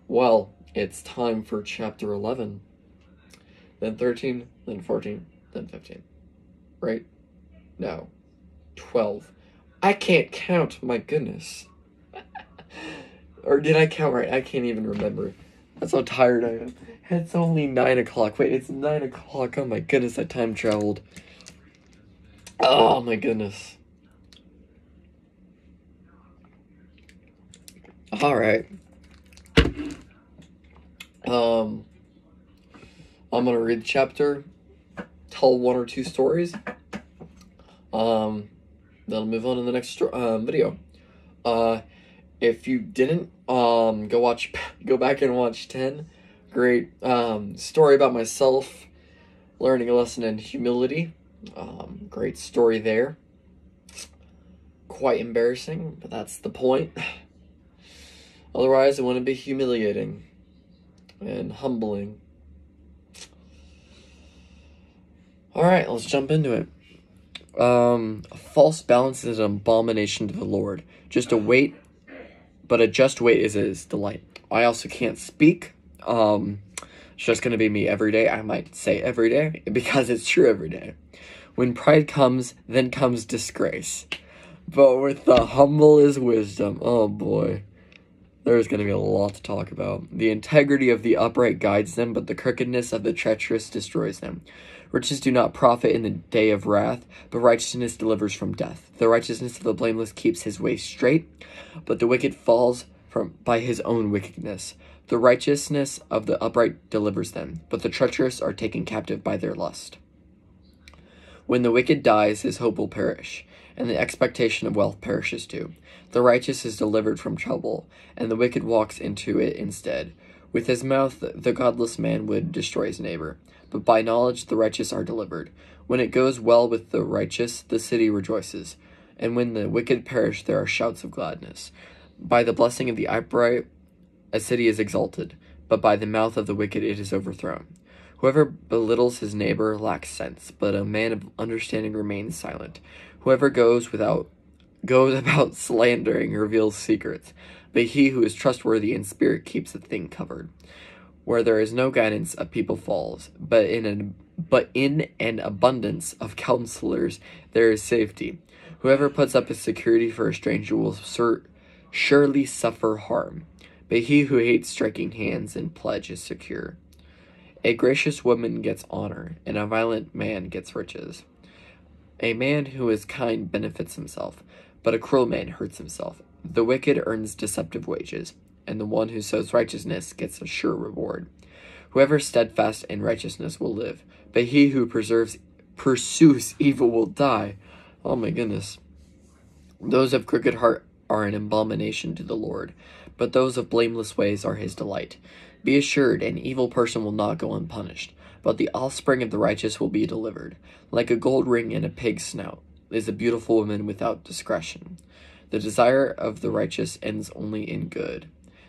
Well, it's time for chapter 11. Then 13, then 14, then 15. Right? No. 12. I can't count, my goodness. Or did I count right? I can't even remember. That's how tired I am. It's only 9 o'clock. Wait, it's 9 o'clock. Oh my goodness, I time traveled. Oh my goodness. Alright. I'm gonna read the chapter, tell one or two stories. Then I'll move on to the next video. If you didn't, go back and watch 10. Great story about myself learning a lesson in humility. Great story there. Quite embarrassing, but that's the point. Otherwise, it wouldn't be humiliating and humbling. Alright, let's jump into it. A false balance is an abomination to the Lord. Just a weight, but a just weight is his delight. I also can't speak. It's just going to be me every day. I might say every day, because it's true every day. When pride comes, then comes disgrace. But with the humble is wisdom. Oh boy. There's going to be a lot to talk about. The integrity of the upright guides them, but the crookedness of the treacherous destroys them. Riches do not profit in the day of wrath, but righteousness delivers from death. The righteousness of the blameless keeps his way straight, but the wicked falls by his own wickedness. The righteousness of the upright delivers them, but the treacherous are taken captive by their lust. When the wicked dies, his hope will perish, and the expectation of wealth perishes too. The righteous is delivered from trouble, and the wicked walks into it instead. With his mouth, the godless man would destroy his neighbor, but by knowledge the righteous are delivered. When it goes well with the righteous, the city rejoices, and when the wicked perish, there are shouts of gladness. By the blessing of the upright, a city is exalted, but by the mouth of the wicked it is overthrown. Whoever belittles his neighbor lacks sense, but a man of understanding remains silent. Whoever goes about slandering reveals secrets, but he who is trustworthy in spirit keeps a thing covered. Where there is no guidance, a people falls, but in an abundance of counselors there is safety. Whoever puts up his security for a stranger will surely suffer harm, but he who hates striking hands in pledge is secure. A gracious woman gets honor, and a violent man gets riches. A man who is kind benefits himself, but a cruel man hurts himself. The wicked earns deceptive wages, and the one who sows righteousness gets a sure reward. Whoever is steadfast in righteousness will live, but he who pursues evil will die. Oh my goodness. Those of crooked heart are an abomination to the Lord, but those of blameless ways are his delight. Be assured, an evil person will not go unpunished, but the offspring of the righteous will be delivered. Like a gold ring in a pig's snout is a beautiful woman without discretion. The desire of the righteous ends only in good,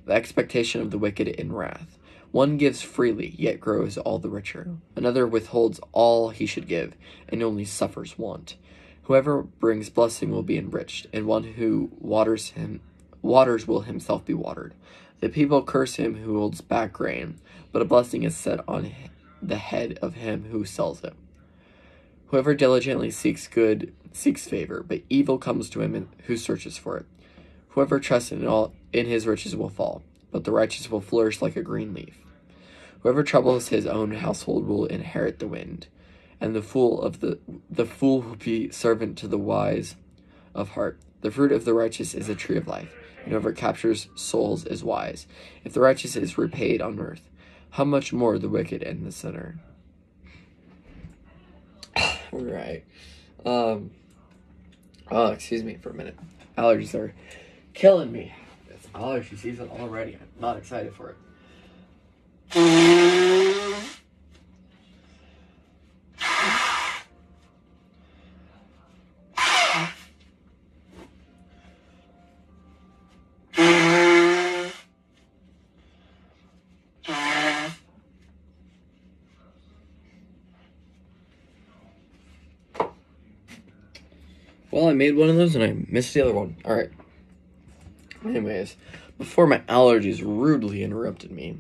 the expectation of the wicked in wrath. One gives freely, yet grows all the richer. Another withholds all he should give, and only suffers want. Whoever brings blessing will be enriched, and one who waters will himself be watered. The people curse him who holds back grain, but a blessing is set on the head of him who sells it. Whoever diligently seeks good seeks favor, but evil comes to him who searches for it. Whoever trusts in his riches will fall, but the righteous will flourish like a green leaf. Whoever troubles his own household will inherit the wind, and the fool will be servant to the wise of heart. The fruit of the righteous is a tree of life, and whoever captures souls is wise. If the righteous is repaid on earth, how much more the wicked and the sinner? Right. Excuse me for a minute. Allergies are killing me. It's allergy season already. I'm not excited for it. Well, I made one of those and I missed the other one. Alright. Anyways, before my allergies rudely interrupted me.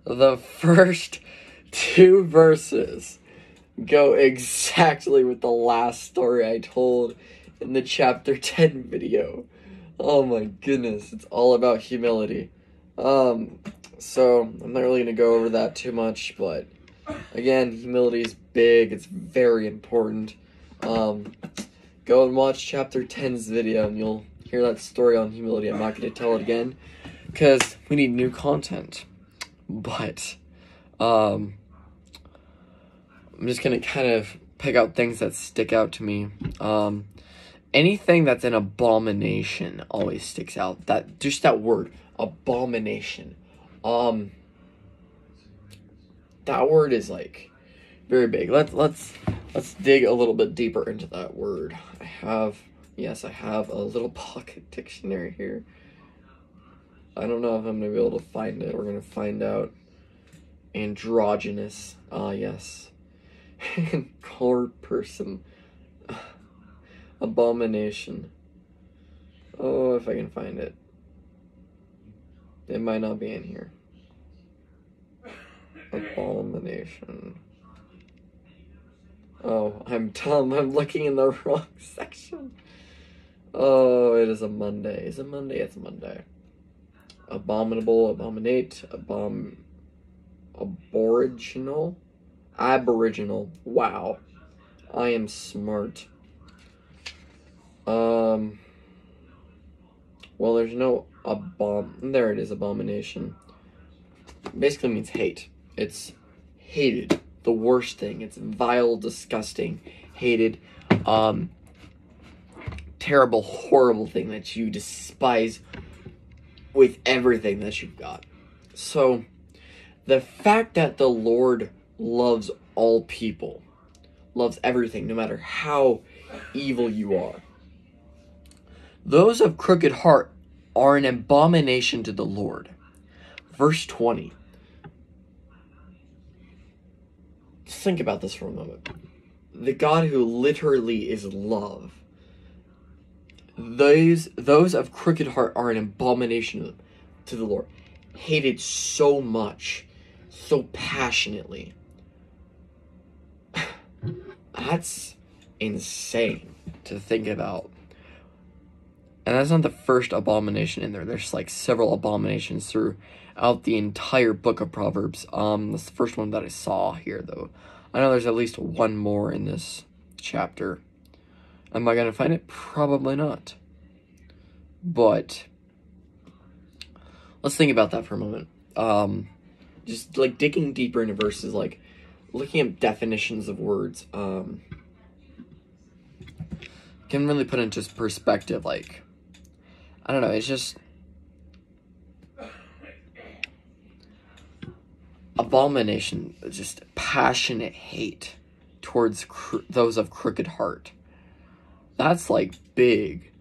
The first 2 verses go exactly with the last story I told in the chapter 10 video. Oh my goodness, it's all about humility. So I'm not really going to go over that too much, but again, humility is big, it's very important. Go and watch chapter 10's video and you'll hear that story on humility. I'm not going to tell it again because we need new content. But I'm just going to kind of pick out things that stick out to me. Anything that's an abomination always sticks out. Just that word, abomination. That word is like very big. Let's dig a little bit deeper into that word. I have a little pocket dictionary here. I don't know if I'm gonna be able to find it. We're gonna find out. Androgynous. Yes. Core person. Abomination. Oh, if I can find it. It might not be in here. Abomination. Oh, I'm dumb. I'm looking in the wrong section. Oh, it is a Monday. Is it Monday? It's Monday. Abominable, abominate, aboriginal. Wow. I am smart. Well, there's no there it is, abomination. Basically means hate. It's hated. The worst thing. It's vile, disgusting, hated, terrible, horrible thing that you despise with everything that you've got. So, the fact that the Lord loves all people, loves everything, no matter how evil you are. Those of crooked heart are an abomination to the Lord. Verse 20. Think about this for a moment. The God who literally is love. Those of crooked heart are an abomination to the Lord. Hated so much, so passionately. That's insane to think about. And that's not the first abomination in there. There's like several abominations throughout the entire book of Proverbs. That's the first one that I saw here, though. I know there's at least one more in this chapter. Am I going to find it? Probably not. But let's think about that for a moment. Just like digging deeper into verses, like looking at definitions of words, can really put into perspective, like, I don't know, it's just abomination, just passionate hate towards those of crooked heart. That's like big.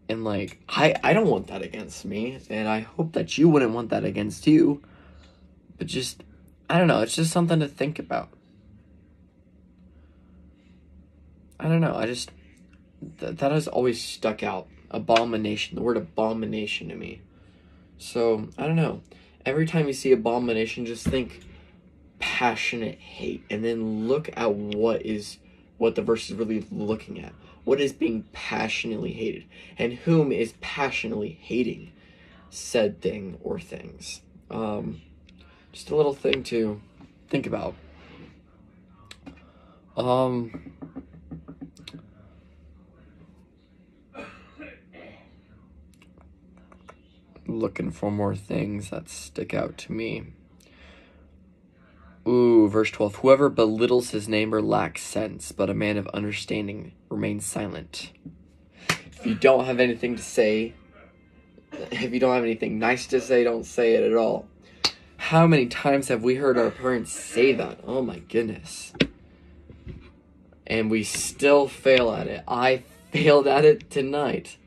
And like, I don't want that against me, and I hope that you wouldn't want that against you. But just, I don't know, it's just something to think about. I don't know, that has always stuck out. Abomination, the word abomination to me. So, I don't know. Every time you see abomination, just think passionate hate. And then look at what the verse is really looking at. What is being passionately hated? And whom is passionately hating said thing or things? Just a little thing to think about. Looking for more things that stick out to me. Ooh, verse 12. Whoever belittles his neighbor lacks sense, but a man of understanding remains silent. If you don't have anything to say, if you don't have anything nice to say, don't say it at all. How many times have we heard our parents say that? Oh my goodness. And we still fail at it. I failed at it tonight.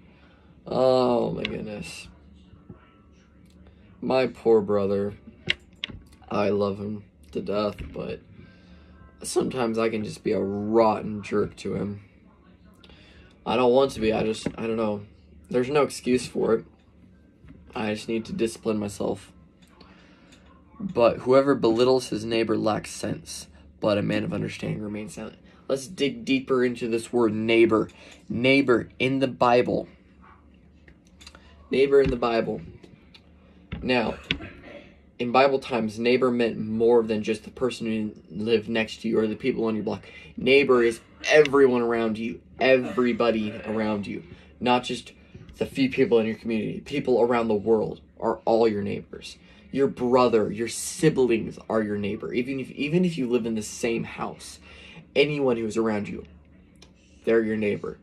Oh my goodness. My poor brother. I love him to death, but sometimes I can just be a rotten jerk to him. I don't want to be. I don't know. There's no excuse for it. I just need to discipline myself. But whoever belittles his neighbor lacks sense, but a man of understanding remains silent. Let's dig deeper into this word neighbor. Neighbor in the Bible. Neighbor in the Bible. Now, in Bible times, neighbor meant more than just the person who lived next to you or the people on your block. Neighbor is everyone around you, everybody around you, not just the few people in your community. People around the world are all your neighbors. Your brother, your siblings are your neighbor. Even if you live in the same house, anyone who's around you, they're your neighbor.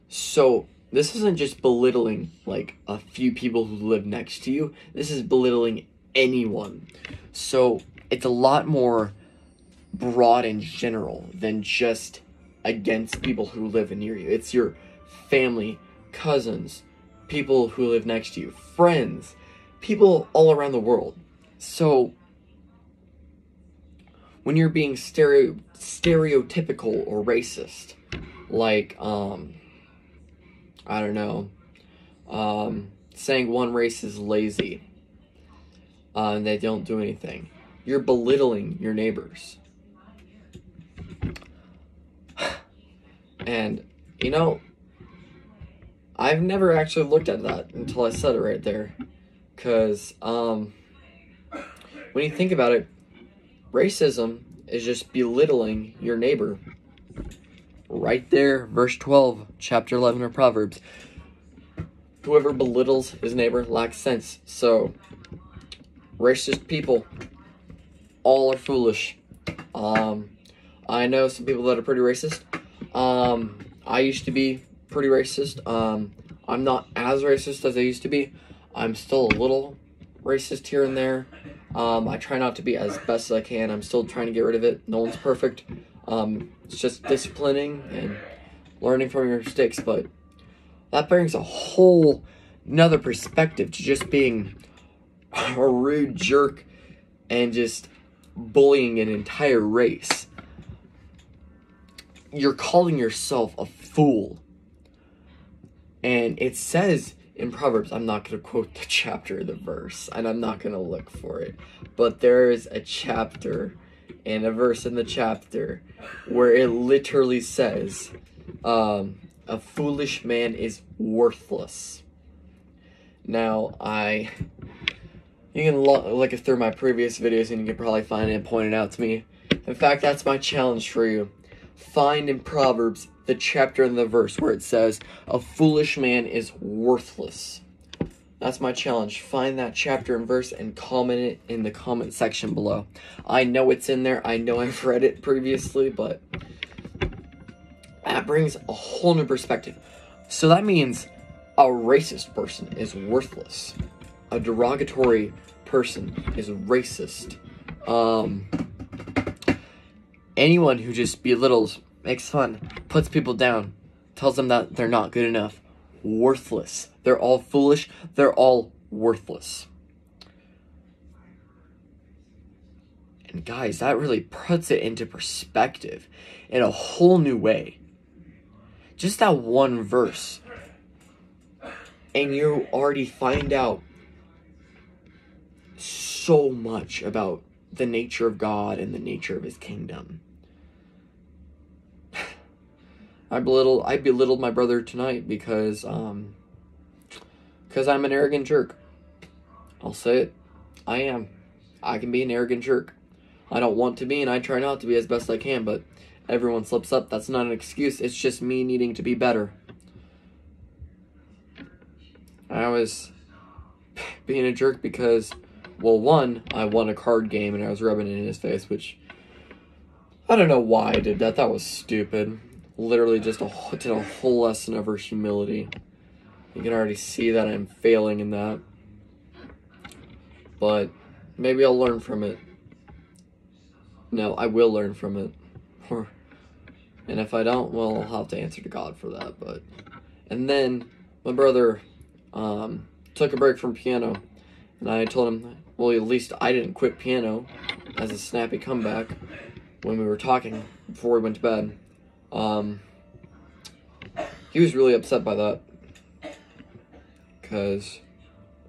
So this isn't just belittling like a few people who live next to you. This is belittling anyone. So it's a lot more broad and general than just against people who live near you. It's your family, cousins, people who live next to you, friends, people all around the world. So when you're being stereotypical or racist, like I don't know, saying one race is lazy and they don't do anything, you're belittling your neighbors. And you know, I've never actually looked at that until I said it right there. Because when you think about it, racism is just belittling your neighbor. Right there, verse 12, chapter 11 of Proverbs. Whoever belittles his neighbor lacks sense. So, racist people, all are foolish. I know some people that are pretty racist. I used to be pretty racist. I'm not as racist as I used to be. I'm still a little racist here and there. I try not to be as best as I can. I'm still trying to get rid of it. No one's perfect. It's just disciplining and learning from your mistakes. But that brings a whole another perspective to just being a rude jerk and just bullying an entire race. You're calling yourself a fool. And it says in Proverbs, I'm not going to quote the chapter or the verse, and I'm not going to look for it, but there is a chapter and a verse in the chapter where it literally says, a foolish man is worthless. Now, you can look through my previous videos and you can probably find it and point it out to me. In fact, that's my challenge for you. Find in Proverbs the chapter and the verse where it says, a foolish man is worthless. That's my challenge. Find that chapter and verse and comment it in the comment section below. I know it's in there. I know I've read it previously, but that brings a whole new perspective. So that means a racist person is worthless. A derogatory person is racist. Anyone who just belittles, makes fun, puts people down, tells them that they're not good enough, worthless. They're all foolish. They're all worthless. And guys, that really puts it into perspective in a whole new way. Just that one verse, and you already find out so much about the nature of God and the nature of his kingdom. I belittled my brother tonight because I'm an arrogant jerk. I'll say it. I am. I can be an arrogant jerk. I don't want to be, and I try not to be as best I can, but everyone slips up. That's not an excuse. It's just me needing to be better. I was being a jerk because, well, one, I won a card game and I was rubbing it in his face, which I don't know why I did that. That was stupid. Literally just did a whole lesson over humility. You can already see that I'm failing in that. But maybe I'll learn from it. No, I will learn from it. And if I don't, well, I'll have to answer to God for that. And then my brother took a break from piano. And I told him, well, at least I didn't quit piano as a snappy comeback when we were talking before we went to bed. he was really upset by that. Because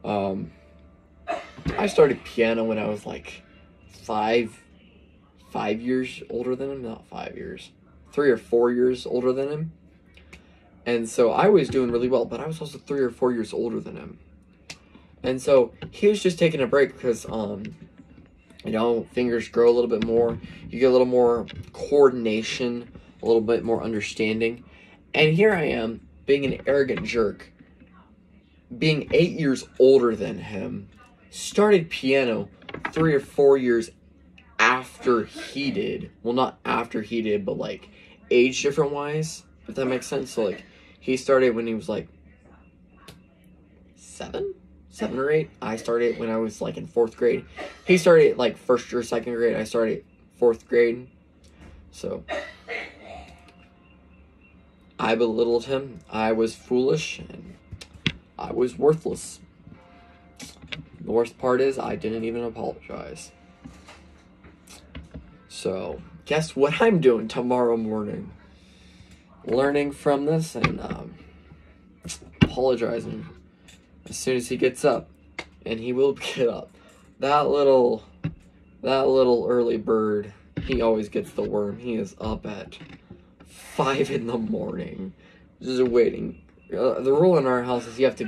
I started piano when I was like 5 years older than him. Not 5 years. 3 or 4 years older than him. And so I was doing really well, but I was also 3 or 4 years older than him. And so he was just taking a break because, you know, fingers grow a little bit more. You get a little more coordination, a little bit more understanding. And here I am, being an arrogant jerk, being 8 years older than him, started piano 3 or 4 years after he did. Well, not after he did, but like age different wise, if that makes sense. So like he started when he was like 7 or 8. I started when I was like in 4th grade. He started like 1st or 2nd grade. I started 4th grade. So I belittled him. I was foolish and I was worthless. The worst part is I didn't even apologize. So guess what I'm doing tomorrow morning? Learning from this and apologizing as soon as he gets up, and he will get up. That little early bird, he always gets the worm. He is up at 5 in the morning, just waiting. The rule in our house is you have to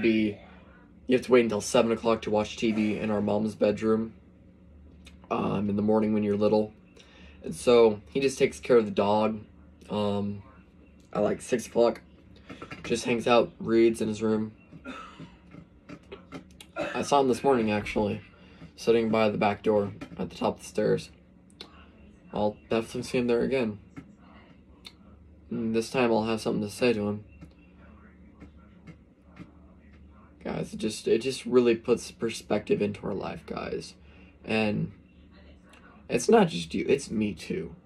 wait until 7 o'clock to watch TV in our mom's bedroom in the morning when you're little. And so he just takes care of the dog at like 6 o'clock. Just hangs out, reads in his room. I saw him this morning, actually, sitting by the back door at the top of the stairs. I'll definitely see him there again. And this time I'll have something to say to him. Guys, it just really puts perspective into our life, guys. And it's not just you, it's me too.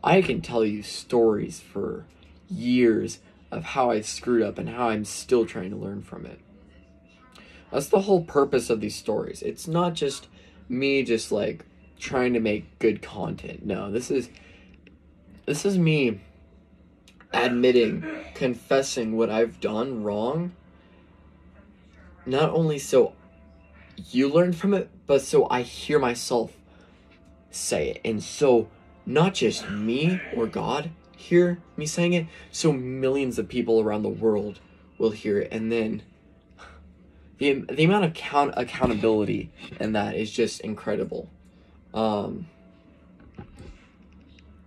I can tell you stories for years of how I screwed up and how I'm still trying to learn from it. That's the whole purpose of these stories. It's not just me just like trying to make good content. No, this is me admitting, confessing what I've done wrong. Not only so you learn from it, but so I hear myself say it. And so not just me or God hear me saying it, so millions of people around the world will hear it. And then the amount of accountability in that is just incredible. I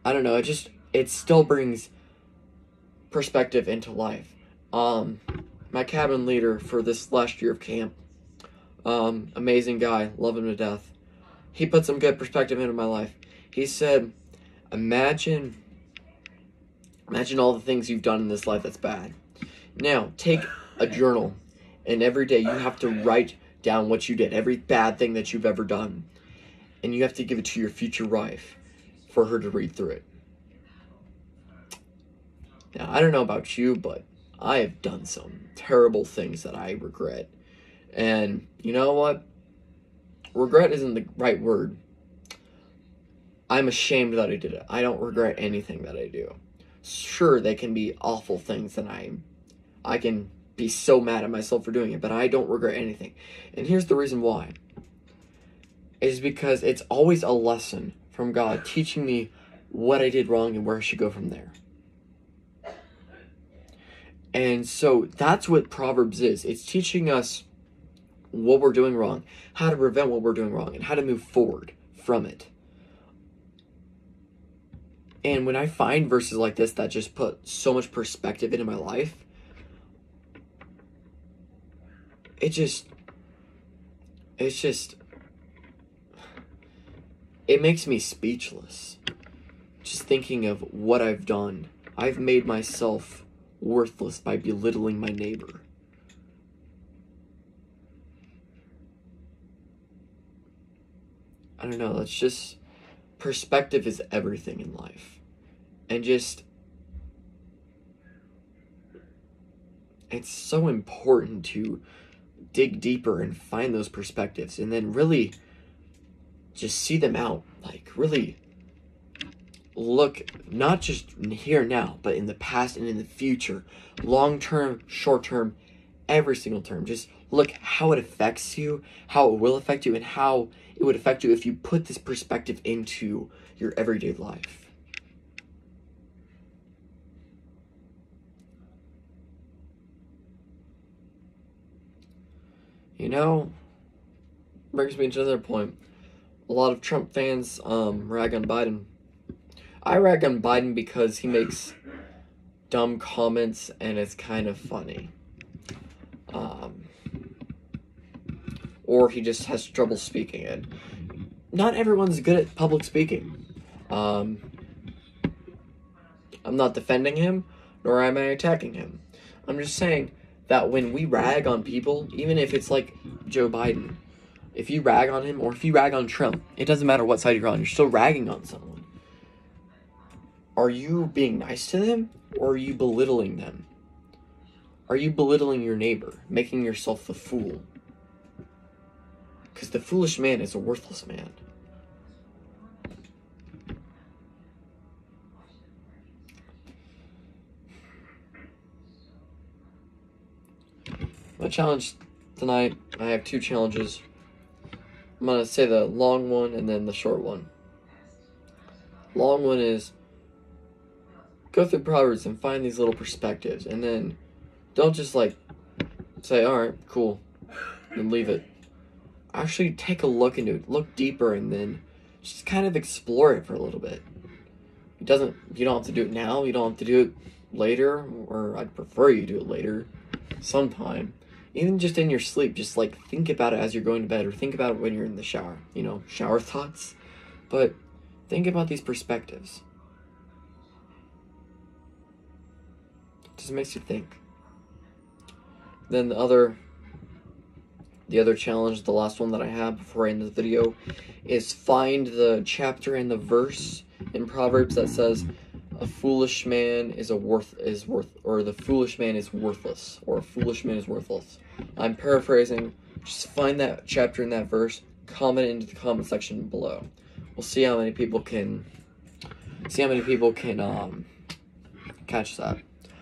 don't know, it still brings perspective into life. My cabin leader for this last year of camp, amazing guy, love him to death. He put some good perspective into my life. He said, imagine all the things you've done in this life that's bad. Now, take a journal, and every day you have to write down what you did, every bad thing that you've ever done. And you have to give it to your future wife for her to read through it. Now, I don't know about you, but I have done some terrible things that I regret. And you know what? Regret isn't the right word. I'm ashamed that I did it. I don't regret anything that I do. Sure, they can be awful things, and I can be so mad at myself for doing it, but I don't regret anything. And here's the reason why. Is because it's always a lesson from God teaching me what I did wrong and where I should go from there. And so that's what Proverbs is. It's teaching us what we're doing wrong, how to prevent what we're doing wrong, and how to move forward from it. And when I find verses like this that just put so much perspective into my life, it makes me speechless. Just thinking of what I've done. I've made myself worthless by belittling my neighbor. I don't know, that's just, perspective is everything in life. And just, it's so important to dig deeper and find those perspectives and then really just see them out. Like, really look not just here now, but in the past and in the future, long term, short term, every single term. Just look how it affects you, how it will affect you, and how it would affect you if you put this perspective into your everyday life. You know, brings me to another point. A lot of Trump fans rag on Biden. I rag on Biden because he makes dumb comments and it's kind of funny. Or he just has trouble speaking. And not everyone's good at public speaking. I'm not defending him, nor am I attacking him. I'm just saying that when we rag on people, even if it's like Joe Biden, if you rag on him or if you rag on Trump, it doesn't matter what side you're on, you're still ragging on someone. Are you being nice to them or are you belittling them? Are you belittling your neighbor, making yourself the fool? Because the foolish man is a worthless man. My challenge tonight, I have 2 challenges. I'm going to say the long one and then the short one. Long one is go through Proverbs and find these little perspectives. And then don't just like say, alright, cool, and leave it. Actually take a look into it. Look deeper and then just kind of explore it for a little bit. You don't have to do it now. You don't have to do it later. Or I'd prefer you do it later. Sometime. Even just in your sleep, just like think about it as you're going to bed or think about it when you're in the shower, shower thoughts. But think about these perspectives. It just makes you think. Then the other challenge, the last one that I have before I end the video, is find the chapter and the verse in Proverbs that says a foolish man the foolish man is worthless, or a foolish man is worthless. I'm paraphrasing. Just find that chapter and that verse, comment into the comment section below. We'll see how many people can catch that.